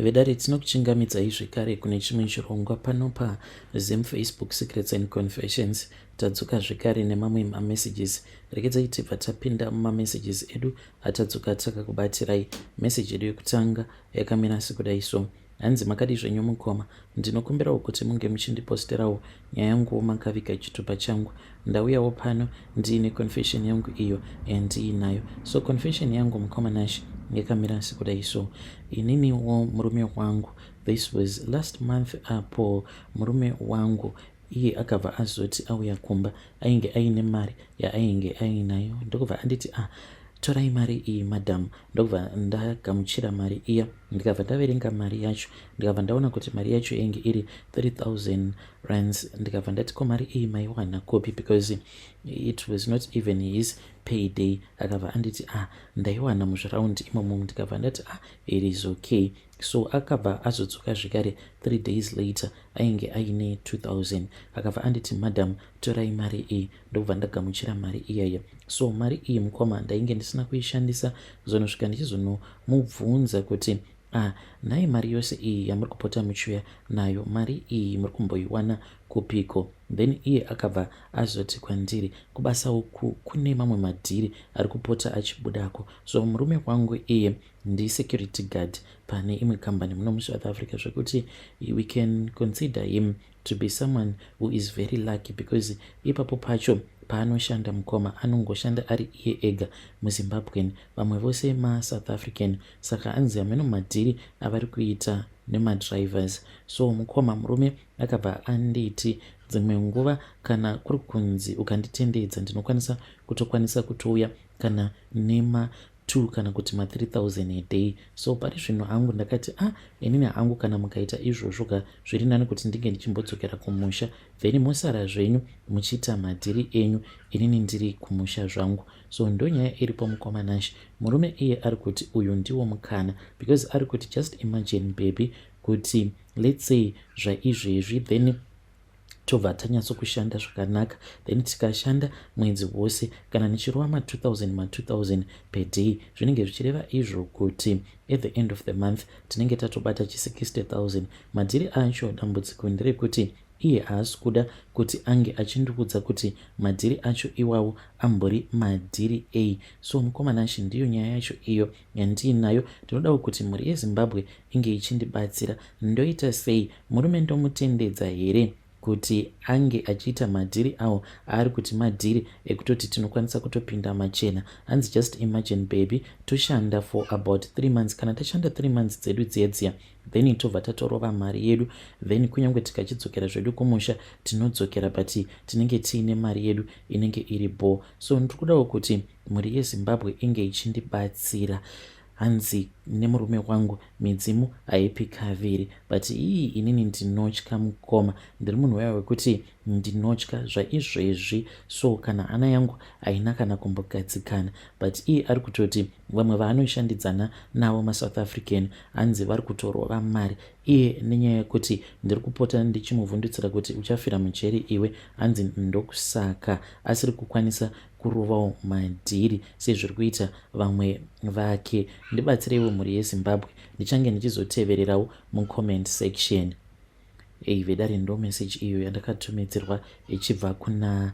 vedare tinokuchingamidzai zvekare kune chimwe chirongwa pano paZim Facebook Secrets and Confessions. Tadzoka zvekare nemamwe mamessages. Regedzai tibva tapinda mumamessages edu atadzoka takakubatirai. Message edu yekutanga yakamira sekudai so: hanzi makadi zvenyu mukoma, ndinokumbirawo kuti munge muchindiposterawo nyaya yangu makaviga chitupa changu. Ndauyawo pano ndiine confession yangu iyo yandiinayo. So confession yangu mukoma Nash yakamira sekudai so: ininiwo murume wangu, this was last month, apo murume wangu iye akabva azoti auya kumba ainge aine mari yaainge ainayo. Ndokubva anditi torai mari iyi madam. Ndokubva ndagamuchira mari iya, ndikabva ndaverenga mari yacho, ndikabva ndaona kuti mari yacho yainge iri 30,000 rands. Ndikabva ndati ko mari iyi maiwana kopi, because it was not even his payday. Akabva anditi ndaiwana muzviraundi imomo. Ndikabva ndati it is okay. So akabva azodzoka zvekare 3 days later ainge aine 2,000. Akabva anditi madam, torai mari iyi. Ndokubva ndagamuchira mari iyaya. So mari iyi mukoma ndainge ndisina kuishandisa, zonosvika ndichizonomubvunza kuti nhai mari yose iyi yamuri kupota muchiuya nayo, mari iyi muri kumboiwana kupiko? Then iye akabva azoti kwandiri, kubasa uku kune mamwe madhiri ari kupota achibudako. So murume wangu iye ndi-security guard pane imwe kambani muno muSouth Africa, zvekuti we can consider him to be someone who is very lucky, because ipapo pacho paanoshanda mukoma anongoshanda ari iye ega muZimbabwean, vamwe vose maSouth African. Saka anzi ameno madhiri avari kuita nemadrivers. So mukoma murume akabva anditi dzimwe nguva kana kuri kunzi ukanditendedza ndinokwanisa kutouya kana nema 2 kana kuti ma 3,000 a day. So pari zvino hangu ndakati inini hangu kana mukaita izvozvo zviri nani kuti ndinge ndichimbodzokera kumusha, then mosara zvenyu muchiita madhiri enyu, inini ndiri kumusha zvangu. So ndo nyaya iripo mukoma Nash. Murume iye ari kuti uyu ndiwo mukana, because ari kuti just imagine baby kuti let's say zvaizvezvi then tobva tanyatsokushanda zvakanaka, then tikashanda mwedzi wose kana nichirova ma 2,000 per day, zvinenge zvichireva izvo kuti at the end of the month tinenge tatobata 60,000. Madhiri acho dambudziko nderekuti iye haasi kuda kuti ange achindiudza kuti madhiri acho iwawo ambori madhiri A. So mukoma Nash, ndiyo nyaya yacho iyo yandiinayo. Ndinodawo kuti mhuri yeZimbabwe inge ichindibatsira. Ndoita sei? Murume ndomutendedza here kuti ange achiita madhiri awo ari kuti madhiri ekutoti tinokwanisa kutopinda machena? Hanzi just imagine baby, toshanda for about 3 months. Kana tashanda 3 months dzedu dziya then tobva tatorova mari yedu, then kunyange tikachidzokera zvedu kumusha tinodzokera, but tinenge tiine mari yedu inenge iri bo. So ndikudawo kuti mhuri yeZimbabwe inge ichindibatsira. Hanzi nemurume wangu midzimu haipi kaviri, but inini ndinotya mukoma. Ndiri munhu waya wekuti ndinotya zvaizvezvi. So kana hana yangu haina kana kumbogadzikana, but iye ari kutoti vamwe vaanoshandidzana navo maSouth African hanzi vari kutorova mari. Iye nenyaya yekuti ndiri kupota ndichimuvhundutsira kuti uchafira mujeri iwe, hanzi ndokusaka asiri kukwanisa kurovawo madhiri sezviri kuita vamwe vake. Ndibatsireiwo mhuri yeZimbabwe, ndichange ndichizotevererawo mucomment section. Vedare ndo message iyo yandakatumidzirwa ichibva kuna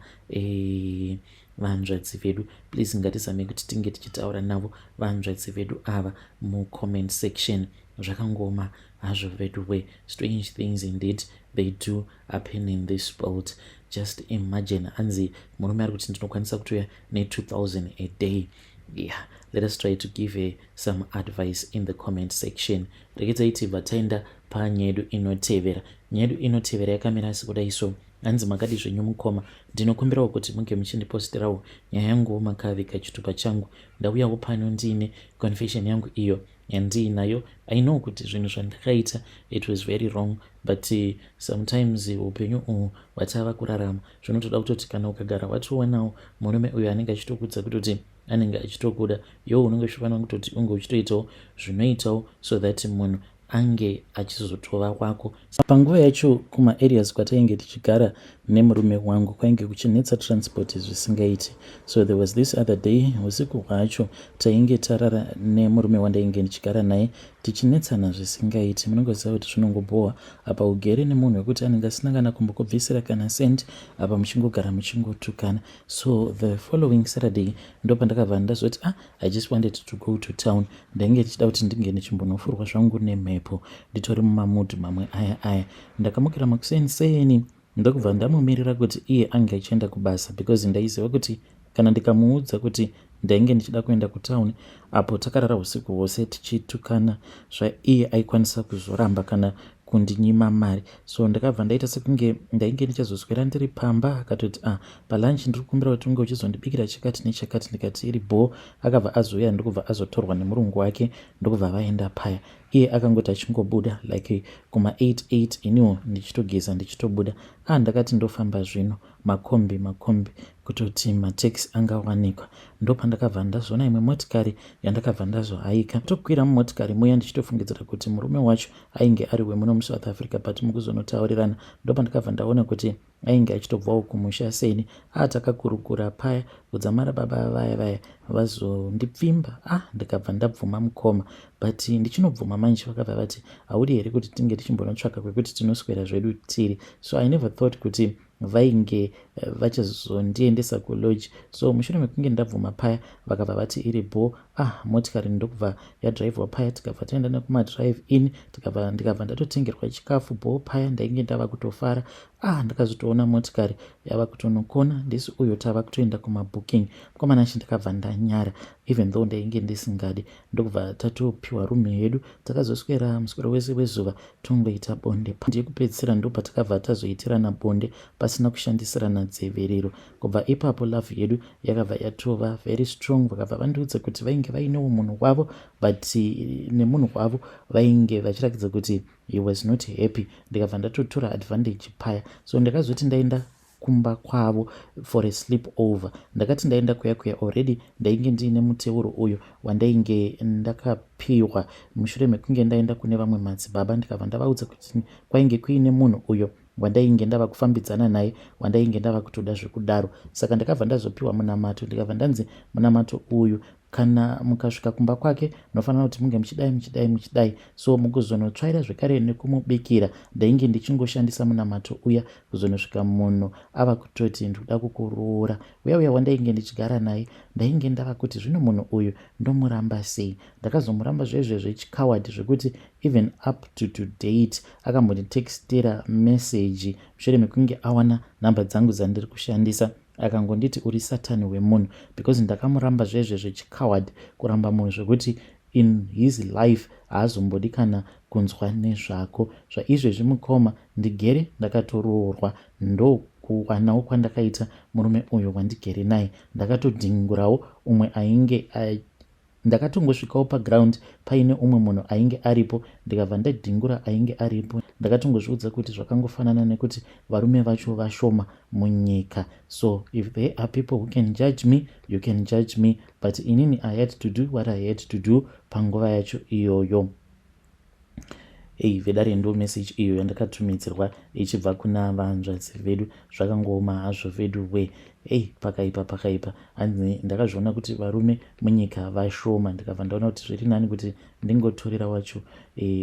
vanzvadzi vedu. Please ngatizame kuti tinge tichitaura navo vanzvadzi vedu ava mucomment section. Zvakangoma hazvo vedu we, strange things indeed they do happen in this world. Just imagine, hanzi murume ari kuti ndinokwanisa kutoya ne 2,000 a day. Yeah, let us try to give some advice in the comment section. Regedzai tibva taenda panyedu inotevera. Nyedu inotevera yakamira sekudai so: hanzi makadi zvenyu mukoma, ndinokumbirawo kuti munge muchindiposterawo nyaya yangu makaviga chitupa changu. Ndauyawo pano ndiine confession yangu iyo yandiinayo. I know kuti zvinhu zvandakaita it was very wrong, but sometimes upenyu uhu watava kurarama zvinotoda kutoti kana ukagara watoonawo murume uyo anenge achitokudza kutoti anenge achitokuda, unenge uchifanira kutoti unge uchitoitawo zvinoitawo so that munhu ange achizotova kwako. Panguva yacho kuma areas kwatainge tichigara nemurume wangu kwainge kuchinetsa transport zvisingaiti. So there was this other day, usiku hwacho tainge tarara nemurume wandainge ndichigara naye tichinetsana zvisingaiti. Munongoziva kuti zvinongobohwa apa ugere nemunhu wekuti anenge asina kana kumbokubvisira kana sendi, apa muchingogara muchingotukana. So the following Saturday ndo pandakabva ndazoti I just wanted to go to town. Ndainge ndichida kuti ndinge ndichimbonofurwa zvangu nemhepo nditori mumamudhu mamwe aya. Ndakamukira makuseni ndokubva ndamumirira kuti iye ange achienda kubasa, because ndaiziva kuti kana ndikamuudza kuti ndainge ndichida kuenda kutown, apo takarara usiku hwose tichitukana zvaiye aikwanisa kuzoramba kana kundinyima mari. So ndakabva ndaita sekunge ndainge ndichazoswera ndiri pamba. Akatoti palunch ndiri kukumbira kuti unge uchizondibikira chakati nechakati. Ndikati iri bho. Akabva azouya ndokubva azotorwa nemurungu wake ndokubva vaenda paya. Iye akangoti achingobuda like kuma 8 iniwo ndichitogeza ndichitobuda. Ndakati ndofamba zvino makombi kutoti mataxi angawanikwa. Ndo pandakabva ndazona imwe motikari yandakabva ndazohaika. Tokwira mumotikari muya ndichitofungidzira kuti murume wacho ainge ari wemuno muSouth Africa, but mukuzonotaurirana ndo pandakabva ndaona kuti ainge achitobvawo kumusha seni. Takakurukura paya kudzamara baba vaya vazondipfimba. Ndikabva ndabvuma mukoma, but ndichinobvuma manje vakabva vati haudi here kuti tinge tichimbonotsvaka kwekuti tinoswera zvedu tiri. So I never thought kuti vainge vachazondiendesa kulodge. So mushure mekunge ndabvuma paya vakabva vati iri bho. Motikari ndokubva yadhiraivhwa paya, tikabva taenda nekumadrive in, ndikabva ndatotengerwa chikafu bho paya. Ndainge ndava kutofara. Ndakazotoona motikari yava kutonokona ndisi uyo tava kutoenda kumabooking. Mukomanachi ndakabva ndanyara even though ndainge ndisingadi. Ndokubva tatopiwa rume yedu, takazoswera muswero wese wezuva tongoita bonde. Ndiyekupedzisira ndo patakabva tazoitirana bonde pasina kushandisirana dzeverero. Kubva ipapo love yedu yakabva yatova very strong. Vakabva vandiudza kuti vainge vainewo munhu wavo, but nemunhu wavo vainge vachiratidza kuti he was not happy. Ndikabva ndatotora advantage paya. So ndakazoti ndaenda kumba kwavo for a sleep over. Ndakati ndaenda kuya already ndainge ndiine muteuro uyo wandainge ndakapiwa mushure mekunge ndaenda kune vamwe madzibaba. Ndikabva ndavaudza kuti kwainge kuine munhu uyo wandainge ndava kufambidzana naye, wandainge ndava kutoda zvekudaro. Saka ndakabva ndazopiwa munamato. Ndikabva ndanzi munamato uyu kana mukasvika kumba kwake nofanira kuti munge muchidai. So mukuzonotsvaira zvekare nekumubikira ndainge ndichingoshandisa munamato uya kuzonosvika munhu ava kutoti ndikuda kukuroora. Uya wandainge ndichigara naye ndainge ndava kuti zvino munhu uyu ndomuramba sei. Ndakazomuramba zvezvezvo chikawadi zvekuti even up to date akambonditextira message mushure mekunge awana nhamba dzangu dzandiri kushandisa. Akangonditi uri satani wemunhu, because ndakamuramba zvezvezvo chikawadi kuramba munhu zvekuti in his life haazombodi kana kunzwa nezvako. Zvaizvezvi mukoma ndigere ndakatoroorwa. Ndo kuwanawo kwandakaita murume uyo wandigere naye. Ndakatodhingurawo umwe ainge ndakatongosvikawo paground paine umwe munhu ainge aripo. Ndikabva ndadhingura ainge aripo. Ndakatongozviudza kuti zvakangofanana nekuti varume vacho vashoma munyika. So if there are people who can judge me, you can judge me, but inini I had to do what I had to do panguva yacho iyoyo. Vedare ndo message iyo yandakatumidzirwa ichibva kuna vanzvadzi vedu. Zvakangooma hazvo vedu we. Pakaipa. Hanzi ndakazviona kuti varume munyika vashoma. Ndikabva ndaona kuti zviri nani kuti ndingotorera wacho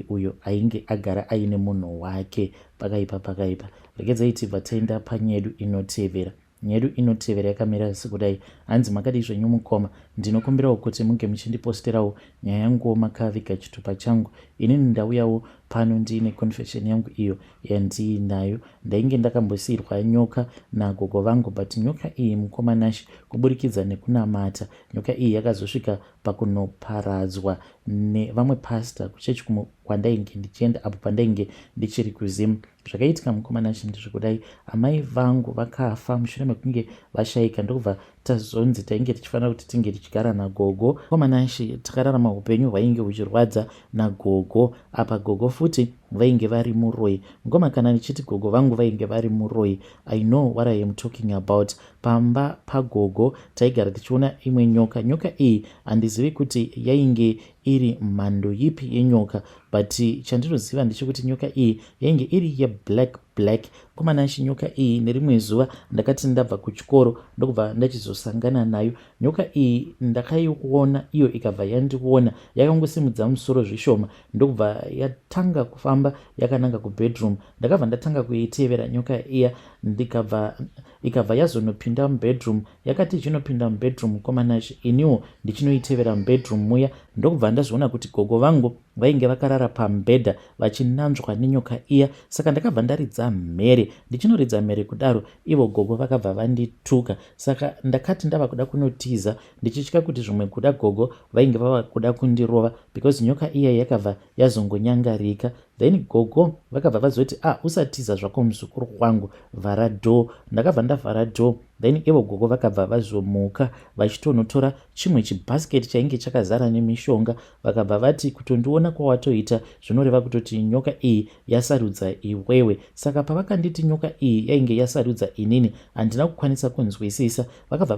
uyo ainge agara aine munhu wake. Pakaipa. Regedzai tibva taenda panyedu inotevera. Nyedu inotevera yakamira sekudai. Hanzi makadii zvenyu mukoma, ndinokumbirawo kuti munge muchindiposterawo nyaya yangu makaviga chitupa changu. Inini ndauyawo pano ndiine confession yangu iyo yandiinayo. Ndainge ndakambosiyirwa nyoka nagogo vangu, but nyoka iyi mukomanashi kuburikidza nekunamata, nyoka iyi yakazosvika pakunoparadzwa nevamwe pastor kuchechi kwandainge ndichienda apo pandainge ndichiri kuzimu. Zvakaitika mukomanashi ndizvekudai, amai vangu vakafa mushure mekunge vashayika. Ndokubva tazonzi tainge tichifanira kuti tinge tichigara nagogo. Mukomanashi takararama upenyu hwainge huchirwadza nagogo. Apa gogo futi vainge vari muroi. Ngoma kana nichiti gogo vangu vainge vari muroi, I know what I am talking about. Pamba pagogo taigara tichiona imwe nyoka. Nyoka iyi handizivi kuti yainge iri mhando yipi yenyoka, but chandinoziva ndechekuti nyoka iyi yainge iri yeblack. Komanashi nyoka iyi nerimwe zuva ndakati ndabva kuchikoro ndokubva ndachizosangana nayo. Nyoka iyi ndakaiona iyo ikabva yandiona, yakangosimudza musoro zvishoma ndokubva yatanga kufamba yakananga kubedroom. Ndakabva ndatanga kuitevera nyoka iya ikabva yazonopinda mubedroom. Yakati ichinopinda mubedroom komanashi, iniwo ndichinoitevera mubedroom muya. Ndokubva ndazviona kuti gogo vangu vainge vakarara pamubhedha vachinanzvwa nenyoka iya. Saka ndakabva ndaridza mhere. Ndichinoridza mhere kudaro, ivo gogo vakabva vandituka. Saka ndakati ndava kuda kunotiza ndichitya kuti zvimwe kuda gogo vainge vava kuda kundirova, because nyoka iya yakabva yazongonyangarika. Then gogo vakabva vazoti usatiza zvako muzukuru wangu, vhara dhoo. Ndakabva ndavhara dhoo. Then ivo gogo vakabva vazomuka vachitonotora chimwe chibhasiketi chainge chakazara nemishonga. Vakabva vati kutondiona kwawatoita zvinoreva kutoti nyoka iyi yasarudza iwewe. Saka pavakanditi nyoka iyi yainge yasarudza inini, handina kukwanisa kunzwisisa. Vakabva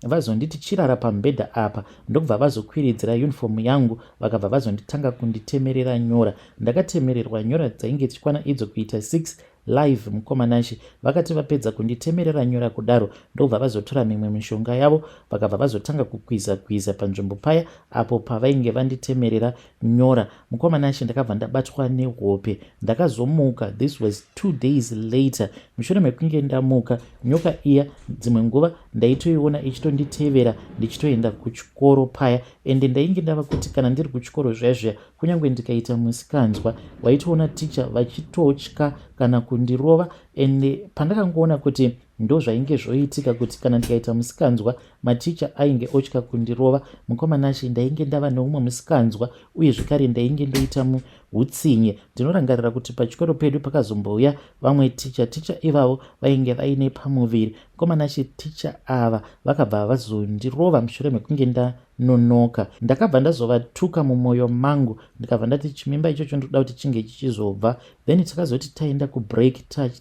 vazonditi chirara pamubhedha apa, ndokubva vazokwiridzira uniform yangu. Vakabva vazonditanga kunditemerera nyora. Ndakatemererwa nyora dzainge tichikwana idzo kuita 6 live mukomanashi. Vakati vapedza kunditemerera nyora kudaro, ndokubva vazotora mimwe mishonga yavo vakabva vazotanga kukwiza panzvimbo paya apo pavainge vanditemerera nyora. Mukomanashi ndakabva ndabatwa nehope. Ndakazomuka, this was 2 days later. Mushure mekunge ndamuka, nyoka iya dzimwe nguva ndaitoiona ichitonditevera ndichitoenda kuchikoro paya. Ende ndainge ndava kuti kana ndiri kuchikoro zviya kunyange ndikaita musikanzwa waitoona ticha vachitotya kana kundirova. Ende pandakangoona kuti ndo zvainge zvoitika kuti kana ndikaita musikanzwa maticha ainge otya kundirova, mukomanashi ndainge ndava neumwe musikanzwa uye zvekare ndainge ndoita hutsinye. Ndinorangarira kuti pachikoro pedu pakazombouya vamwe ticha ivavo vainge vaine pamuviri. Mukomanashi ticha ava vakabva vazondirova mushure mekunge ndanonoka. Ndakabva ndazovatuka mumwoyo mangu, ndikabva ndati chimimba ichocho ndoda kuti chinge chichizobva. Then takazoti taenda kubreak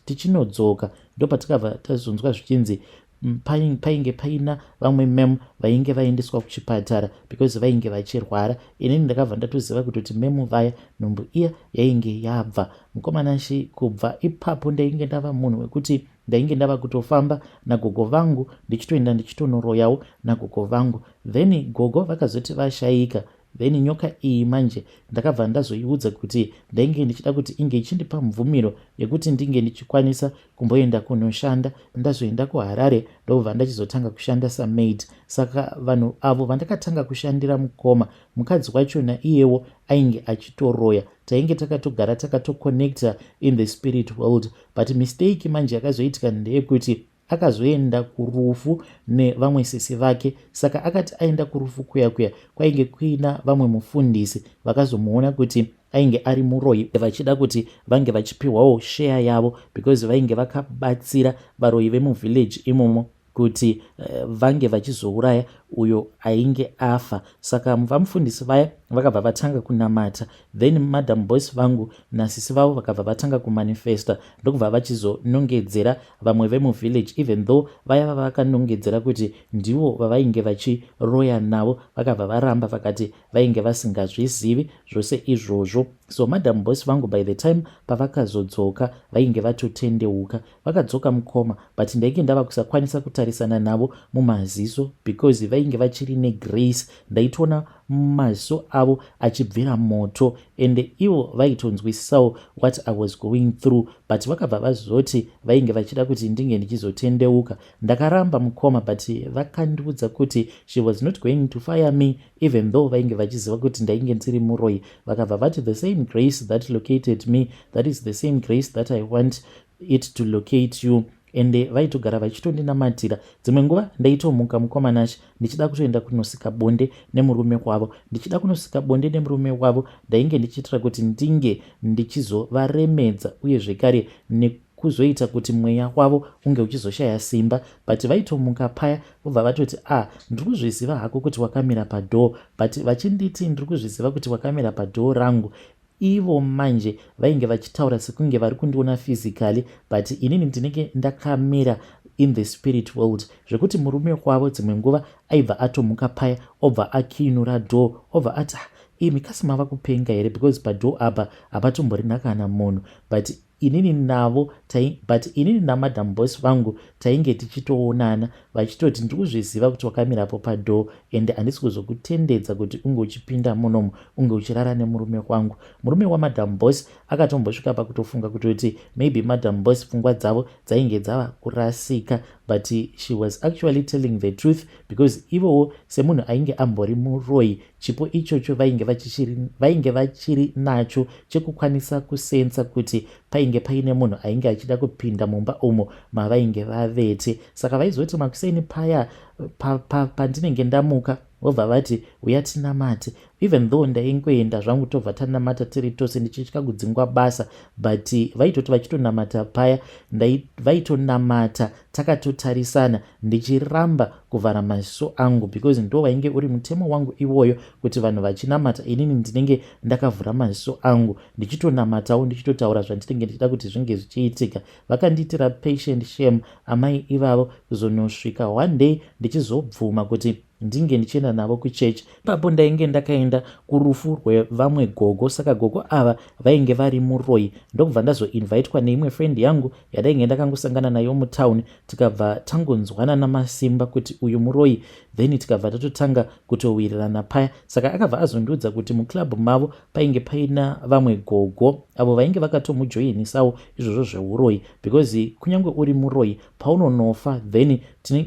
tichinodzoka, ndo patakabva tazonzwa zvichinzi painge paina vamwe mem vainge vaendeswa kuchipatara because vainge vachirwara. Inini ndakabva ndatoziva kuti memu vaya nhumbu iya yainge yabva. Mukomanashi kubva ipapo ndainge ndava munhu wekuti ndainge ndava kutofamba nagogo vangu ndichitoenda ndichitonoroyawo nagogo vangu. Then gogo vakazoti vashayika. Then nyoka iyi manje ndakabva ndazoiudza kuti ndainge ndichida kuti inge ichindipa mvumiro yekuti ndinge ndichikwanisa kumboenda kunoshanda. Ndazoenda kuHarare ndobva ndachizotanga kushanda samaid. Saka vanhu avo vandakatanga kushandira mukoma, mukadzi wachona iyewo ainge achitoroya. Tainge takatogara takatoconnecta in the spirit world, but mistake manje yakazoitika ndeyekuti akazoenda kurufu nevamwe sisi vake. Saka akati aenda kurufu kuya kwainge kuina vamwe mufundisi vakazomuona kuti ainge ari muroi vachida kuti vange vachipiwawo share yavo because vainge vakabatsira varoi vemuvillage imomo kuti vange vachizouraya uyo ainge afa. Saka vamufundisi vaya vakabva vatanga kunamata. Then madam boss vangu nasisi vavo vakabva vatanga kumanifesta, ndokubva vachizonongedzera vamwe vemuvillage, even though vaya vava vakanongedzera kuti ndivo vavainge vachiroya navo vakabva varamba vakati vainge vasingazvizivi zvose izvozvo. So madam boss vangu by the time pavakazodzoka vainge vatotendeuka. Vakadzoka mukoma, but ndainge ndava kusakwanisa kutarisana navo mumaziso because vainge vachiri negrace. Ndaitoona maziso avo achibvira moto ende ivo vaitonzwisisawo what I was going through, but vakabva vazoti vainge vachida kuti ndinge ndichizotendeuka. Ndakaramba mukoma, but vakandiudza kuti she was not going to fire me even though vainge vachiziva kuti ndainge ndiri muroi. Vakabva vati the same grace that located me, that is the same grace that I want it to locate you. Ende vaitogara vachitondinamatira. Dzimwe nguva ndaitomuka mukomanashi ndichida kutoenda kunosika bonde nemurume wavo. Ndichida kunosika bonde nemurume wavo ndainge ndichitira kuti ndinge ndichizovaremedza uye zvekare kuzoita kuti mweya wavo unge uchizoshaya simba. But vaitomuka paya vobva vatoti ndiri kuzviziva hako kuti wakamira padhoo, but vachinditi ndiri kuzviziva kuti wakamira padhoo rangu, ivo manje vainge vachitaura sekunge vari kundiona physically, but inini ndinenge ndakamira in the spirit world, zvekuti murume wavo dzimwe nguva aibva atomuka paya obva akinura door obva ati imi kasi mava kupenga here, because padoo apa hapatomborina kana munhu. But inini navo but inini namadam boss vangu tainge tichitoonana vachitoti ndiri kuzviziva kuti wakamirapo padoo ende handisi kuzokutendedza kuti unge uchipinda munomu unge uchirara nemurume wangu. Murume wamadam boss akatombosvika pakutofunga kutoti maybe madam boss pfungwa dzavo dzainge dzava kurasika, but she was actually telling the truth, because ivowo semunhu ainge ambori muroi, chipo ichocho vainge vachiri nacho chekukwanisa kusensa kuti painge paine munhu ainge achida kupinda mumba umo mavainge vavete. Saka vaizoti makuseni paya pandinenge ndamuka vobva vati uya tinamate, even though ndaingoenda zvangu tobva tanamata tiri tose ndichitya kudzingwa basa, but vaitoti vachitonamata paya vaitonamata takatotarisana ndichiramba kuvhara maziso angu, because ndo vainge uri mutemo wangu iwoyo kuti vanhu vachinamata inini ndinenge ndakavhura maziso angu ndichitonamatawo ndichitotaura zvandinenge ndichida kuti zvinge zvichiitika. Vakandiitira patient shame amai ivavo kuzonosvika one day ndichizobvuma kuti ndinge ndichienda navo kuchechi. Ipapo ndainge ndakaenda kurufu rwevamwe gogo, saka gogo ava vainge vari muroi. Ndokubva ndazoinvaitwa neimwe friend yangu yadainge ndakangosangana nayo mutauni, tikabva tangonzwana namasimba kuti uyu muroi, then tikabva tatotanga kutowirirana paya. Saka akabva azondiudza kuti muclub mavo painge paina vamwe gogo avo vainge vakatomujoinisawo izvozvo zveuroi, because kunyange uri muroi paunonofa then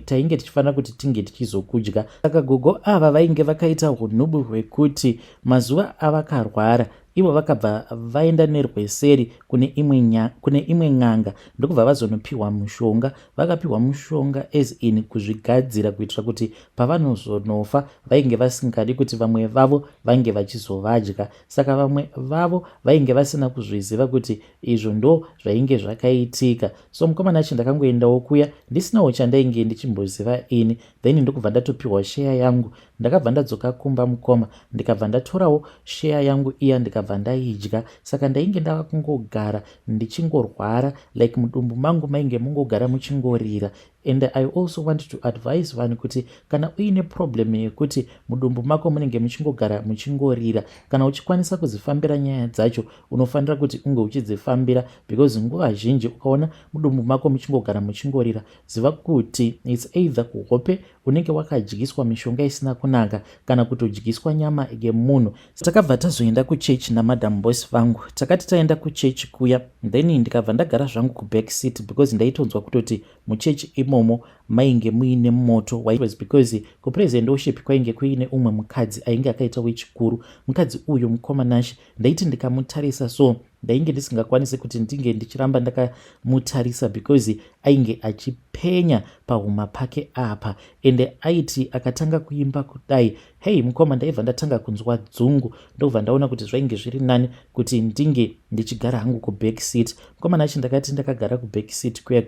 tainge tichifanira kuti tinge tichizokudya. Saka gogo ava vainge vakaita hunhubu hwekuti mazuva avakarwara ivo vakabva vaenda nerweseri kune imwe n'anga ndokubva vazonopiwa mushonga. Vakapiwa mushonga as in kuzvigadzira kuitira kuti pavanozonofa vainge vasingadi kuti vamwe vavo vange vachizovadya. Saka vamwe vavo vainge vasina kuzviziva kuti izvo ndo zvainge zvakaitika. So mukomana chindakangoendawo kuya ndisinawo chandainge ndichimboziva ini, then ndokubva ndatopiwa sheya yangu. Ndakabva ndadzoka kumba mukoma ndikabva ndatorawo sheya yangu iya ndikabva ndaidya. Saka ndainge ndava kungogara ndichingorwara, like mudumbu mangu mainge mungogara muchingorira. And I also want to advise vanhu kuti kana uine problem yekuti mudumbu mako munenge muchingogara muchingorira, kana uchikwanisa kuzifambira nyaya dzacho unofanira kuti unge uchidzifambira, because nguva zhinji ukaona mudumbu mako muchingogara muchingorira ziva kuti it's either kuhope unenge wakadyiswa mishonga isina kunaka kana kutodyiswa nyama yemunhu. Takabva tazoenda kuchechi namadam boss vangu. Takati taenda kuchechi kuya, then ndikabva ndagara zvangu kuback seat, because ndaitonzwa kutoti muchechi imomo mainge muine moto, was because kupresident worship kwainge kuine umwe mukadzi ainge akaita wechikuru. Mukadzi uyu mukomanashi ndaiti ndikamutarisa, so ndainge ndisingakwanisi kuti ndinge ndichiramba ndakamutarisa, because ainge achipenya pahuma pake apa. Ende aiti akatanga kuimba kudai, hey mukoma, ndaibva ndatanga kunzwa dzungu, ndobva ndaona kuti zvainge zviri nani kuti ndinge ndichigara hangu kuback seat. Mukomana achi ndakati ndakagara kuback seat kuya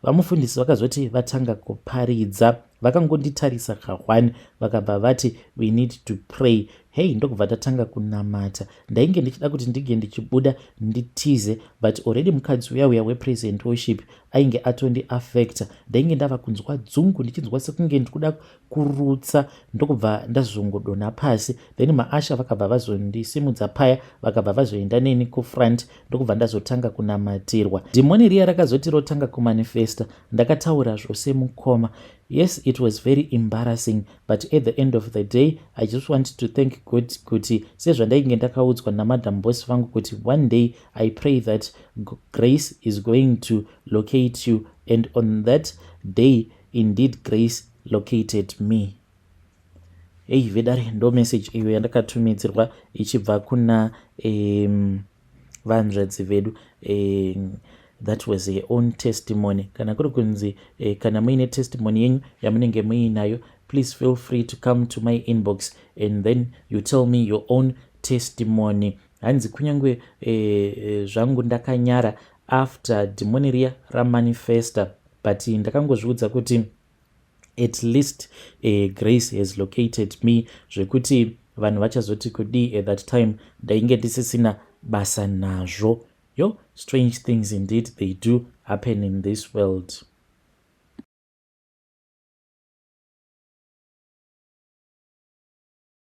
vamufundisi vakazoti vatanga kuparidza, vakangonditarisa kahwani vakabva vati we need to pray. Hey, ndokubva ndatanga kunamata. Ndainge ndichida kuti ndige ndichibuda nditize, but already mukadzi uya wepresent worship ainge atondi affecta. Ndainge ndava kunzwa dzungu ndichinzwa sekunge ndikuda kurutsa, ndokubva ndazongodona pasi. Then maasha vakabva vazondisimudza paya vakabva vazoenda neni kufront, ndokubva ndazotanga kunamatirwa. Dhimoni riya rakazoti rotanga kumanifesta. Ndakataura zvose mukoma. Yes, it was very embarrassing, but at the end of the day I just want to thank God kuti sezvandainge ndakaudzwa namadam boss vangu kuti one day I pray that grace is going to locate you, and on that day indeed grace located me. Hey vedare, ndo message iyo yandakatumidzirwa ichibva kuna vanzvadzi vedu. That was your own testimony. Kana kuri kunzi kana muine testimony yenyu yamunenge muinayo, please feel free to come to my inbox and then you tell me your own testimony. Hanzi kunyangwe zvangu ndakanyara after dhimoni riya ramanifesta, but ndakangozviudza kuti at least grace has located me, zvekuti vanhu vachazoti kudii at that time ndainge ndisisina basa nazvo. Yo, strange things indeed they do happen in this world.